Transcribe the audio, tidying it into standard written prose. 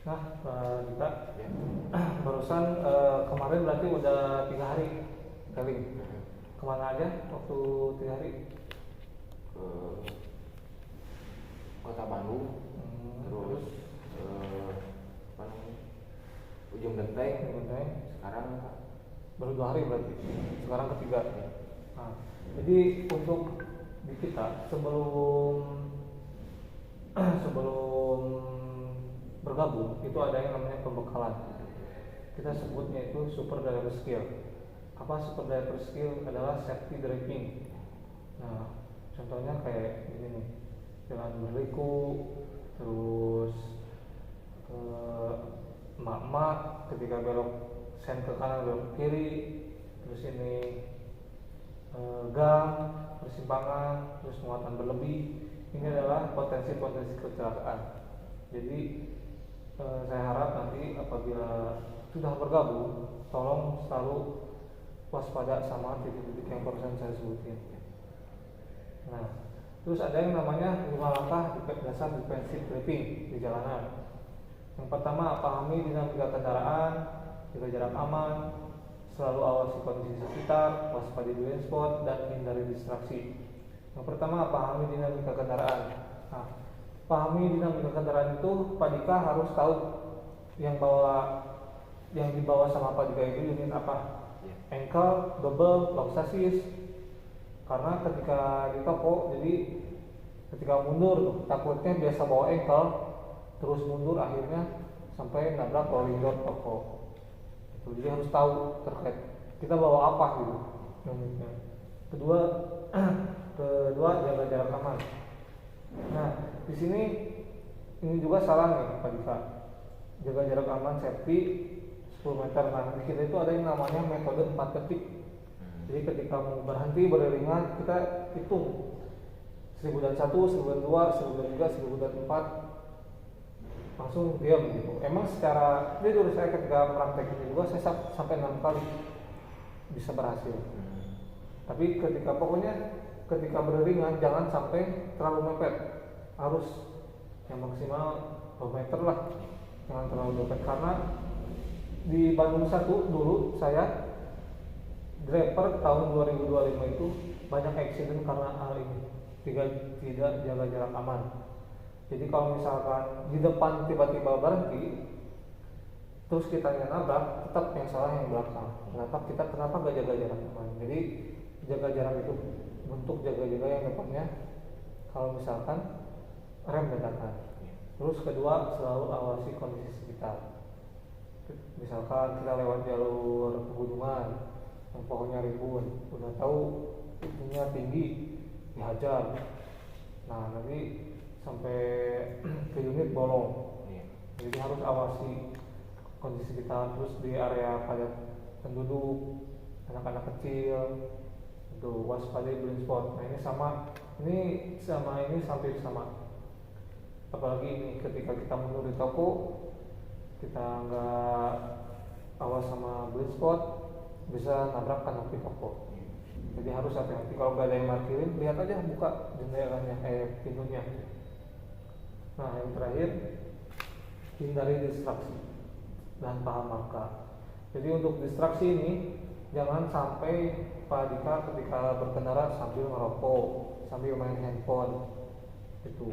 Nah, kita Ya. barusan kemarin berarti udah 3 hari traveling. Kemana aja waktu 3 hari? Ke kota Bandung, terus apa namanya, Ujung Genteng. Genteng. Sekarang Baru 2 hari berarti. Sekarang ketiga. ya. Nah, jadi untuk di kita sebelum sebelum bergabung itu ada yang namanya pembekalan. Kita sebutnya itu super driver skill. Apa super driver skill? Adalah safety driving. Nah, contohnya kayak gini nih, jalan berliku, terus emak-emak ketika belok sen ke kanan belok ke kiri, terus ini gang, persimpangan, terus muatan berlebih. Ini adalah potensi-potensi kecelakaan. Jadi saya harap nanti apabila sudah bergabung, tolong selalu waspada sama titik-titik yang barusan saya sebutin. Nah, terus ada yang namanya 5 langkah dasar defensive driving di jalanan. Yang pertama, pahami dinamika kendaraan, jaga jarak aman, selalu awasi kondisi sekitar, waspada blind spot, dan hindari distraksi. Yang pertama, pahami dinamika kendaraan. Nah, pahami dinamika kendaraan itu Pak Dika harus tahu yang dibawa sama Pak Dika itu unit apa. Ankle, double, long chassis. Karena ketika di toko, jadi ketika mundur takutnya biasa bawa ankle, terus mundur akhirnya sampai nabrak rolling door toko. Jadi harus tahu terkait kita bawa apa gitu unitnya. Kedua jaga jarak aman. Nah, di sini ini juga salah nih Pak Dika. Jaga jarak aman safety 10 meter. Nah, di kita itu ada yang namanya metode 4 detik. Jadi ketika mau berhenti beriringan kita hitung 1000 dan 1, 1000 dan 2, 1000 dan 3, 1000 dan 4, langsung diam gitu. Emang secara jujur saya ketika praktek ini juga saya sampai 6 kali bisa berhasil. Tapi ketika beriringan jangan sampai terlalu mepet. Harus yang maksimal 2 meter lah. Jangan terlalu mepet karena di Bandung 1 dulu saya driver tahun 2025 itu banyak accident karena hal ini, tidak jaga jarak aman. Jadi kalau misalkan di depan tiba-tiba berhenti terus kita yang nabrak, tetap yang salah yang belakang. Kenapa gak jaga jarak aman? Jadi jaga jarak itu bentuk jaga-jaga yang depannya kalau misalkan rem dadakan. Terus kedua, selalu awasi kondisi sekitar. Misalkan kita lewat jalur pegunungan yang pohonnya rimbun, udah tahu itunya tinggi, dihajar. Nah, nanti sampai ke unit bolong. Jadi harus awasi kondisi sekitar. Terus di area padat penduduk, anak-anak kecil, itu waspada blind spot. Nah, ini hampir sama. Apalagi ini ketika kita mundur di toko, kita nggak awas sama blind spot, bisa nabrak kanopi toko. Jadi harus hati-hati. Kalau nggak ada yang parkirin, lihat aja buka jendelanya, pintunya. Nah, yang terakhir, hindari distraksi dan paham marka. Jadi untuk distraksi ini jangan sampai Pak Dika ketika berkendara sambil ngerokok, sambil main handphone, itu.